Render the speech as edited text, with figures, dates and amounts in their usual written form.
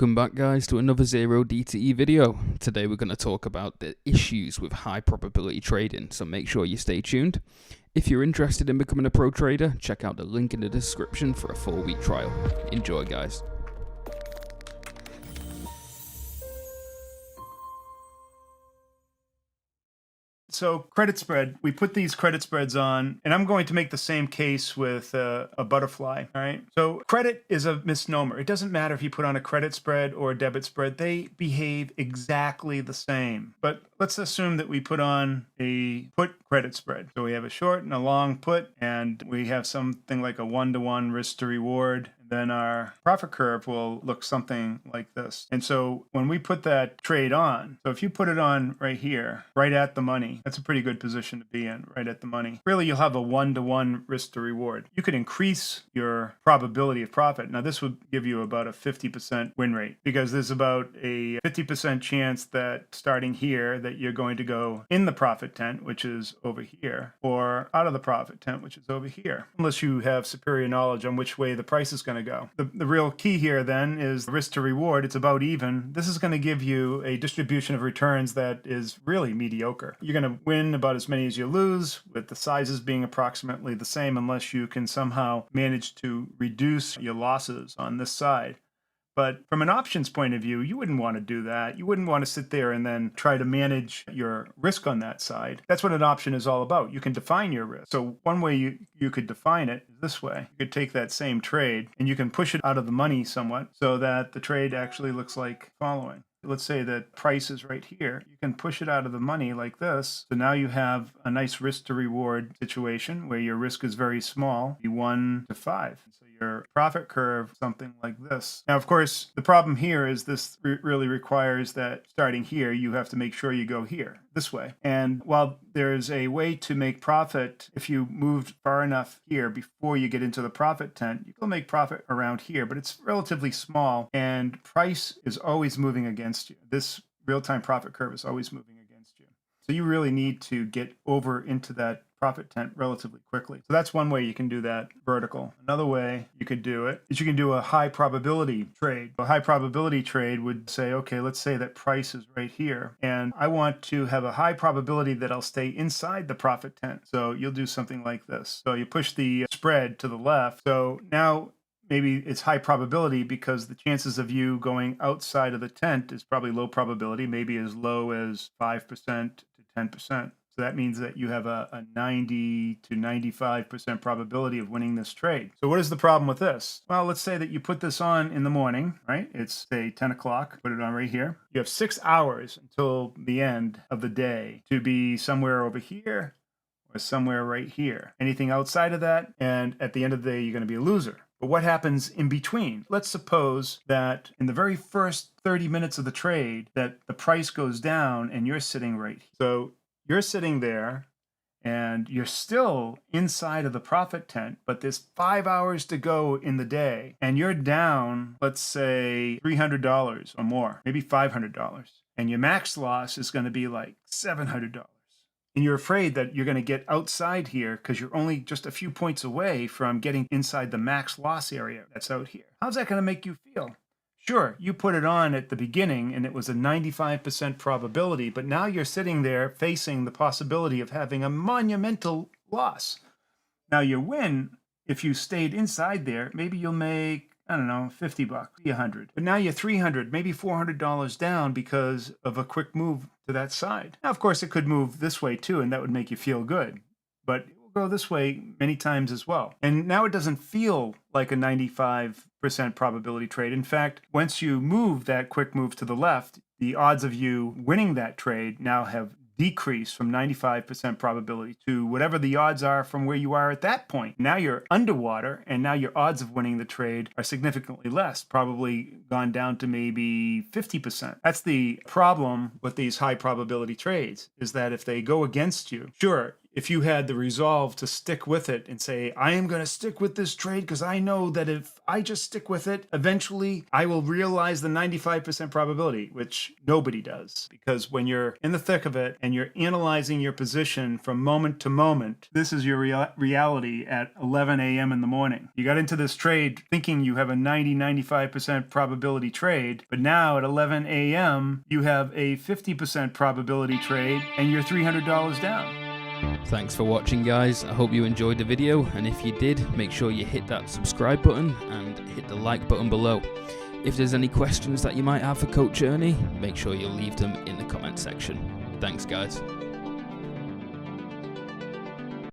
Welcome back guys to another Zero DTE video. Today we're going to talk about the issues with high probability trading, so make sure you stay tuned. If you're interested in becoming a pro trader, check out the link in the description for a 4-week trial. Enjoy guys. So credit spread, we put these credit spreads on, and I'm going to make the same case with a butterfly, all right? So credit is a misnomer. It doesn't matter if you put on a credit spread or a debit spread. They behave exactly the same. But let's assume that we put on a put credit spread. So we have a short and a long put, and we have something like a 1-to-1 risk to reward. Then our profit curve will look something like this. And so when we put that trade on, so if you put it on right here, right at the money, that's a pretty good position to be in, right at the money. Really, you'll have a 1-to-1 risk to reward. You could increase your probability of profit. Now, this would give you about a 50% win rate because there's about a 50% chance that starting here that you're going to go in the profit tent, which is over here, or out of the profit tent, which is over here, unless you have superior knowledge on which way the price is going to go. The real key here then is risk to reward. It's about even. This is going to give you a distribution of returns that is really mediocre. You're going to win about as many as you lose, with the sizes being approximately the same unless you can somehow manage to reduce your losses on this side. But from an options point of view, you wouldn't want to do that. You wouldn't want to sit there and then try to manage your risk on that side. That's what an option is all about. You can define your risk. So one way you could define it is this way. You could take that same trade and you can push it out of the money somewhat so that the trade actually looks like following. Let's say that price is right here. You can push it out of the money like this. So now you have a nice risk to reward situation where your risk is very small, 1 to 5. So your profit curve, something like this. Now, of course, the problem here is this really requires that starting here, you have to make sure you go here, this way. And while there's a way to make profit if you moved far enough here before you get into the profit tent, you can make profit around here, but it's relatively small and price is always moving against you. This real-time profit curve is always moving against you. So you really need to get over into that profit tent relatively quickly. So that's one way you can do that vertical. Another way you could do it is you can do a high probability trade. A high probability trade would say, okay, let's say that price is right here, and I want to have a high probability that I'll stay inside the profit tent. So you'll do something like this. So you push the spread to the left. So now maybe it's high probability because the chances of you going outside of the tent is probably low probability, maybe as low as 5% to 10%. So that means that you have a 90 to 95% probability of winning this trade. So what is the problem with this? Well, let's say that you put this on in the morning, right? It's say 10 o'clock, put it on right here. You have 6 hours until the end of the day to be somewhere over here or somewhere right here. Anything outside of that, and at the end of the day, you're going to be a loser. But what happens in between? Let's suppose that in the very first 30 minutes of the trade that the price goes down and you're sitting right here. So you're sitting there and you're still inside of the profit tent, but there's 5 hours to go in the day and you're down, let's say $300 or more, maybe $500. And your max loss is going to be like $700. And you're afraid that you're going to get outside here because you're only just a few points away from getting inside the max loss area that's out here. How's that going to make you feel? Sure, you put it on at the beginning and it was a 95% probability, but now you're sitting there facing the possibility of having a monumental loss. Now your win, if you stayed inside there, maybe you'll make, I don't know, $50, $100. But now you're $300, maybe $400 down because of a quick move to that side. Now, of course, it could move this way too, and that would make you feel good. But it will go this way many times as well. And now it doesn't feel like a 95% probability trade. In fact, once you move that quick move to the left, the odds of you winning that trade now have decreased from 95% probability to whatever the odds are from where you are at that point. Now you're underwater, and now your odds of winning the trade are significantly less, probably gone down to maybe 50%. That's the problem with these high probability trades, is that if they go against you, sure, if you had the resolve to stick with it and say, I am going to stick with this trade because I know that if I just stick with it, eventually I will realize the 95% probability, which nobody does. Because when you're in the thick of it and you're analyzing your position from moment to moment, this is your reality at 11 a.m. in the morning. You got into this trade thinking you have a 95% probability trade, but now at 11 a.m., you have a 50% probability trade and you're $300 down. Thanks for watching, guys. I hope you enjoyed the video, and if you did, make sure you hit that subscribe button and hit the like button below. If there's any questions that you might have for Coach Ernie, make sure you leave them in the comment section. Thanks, guys.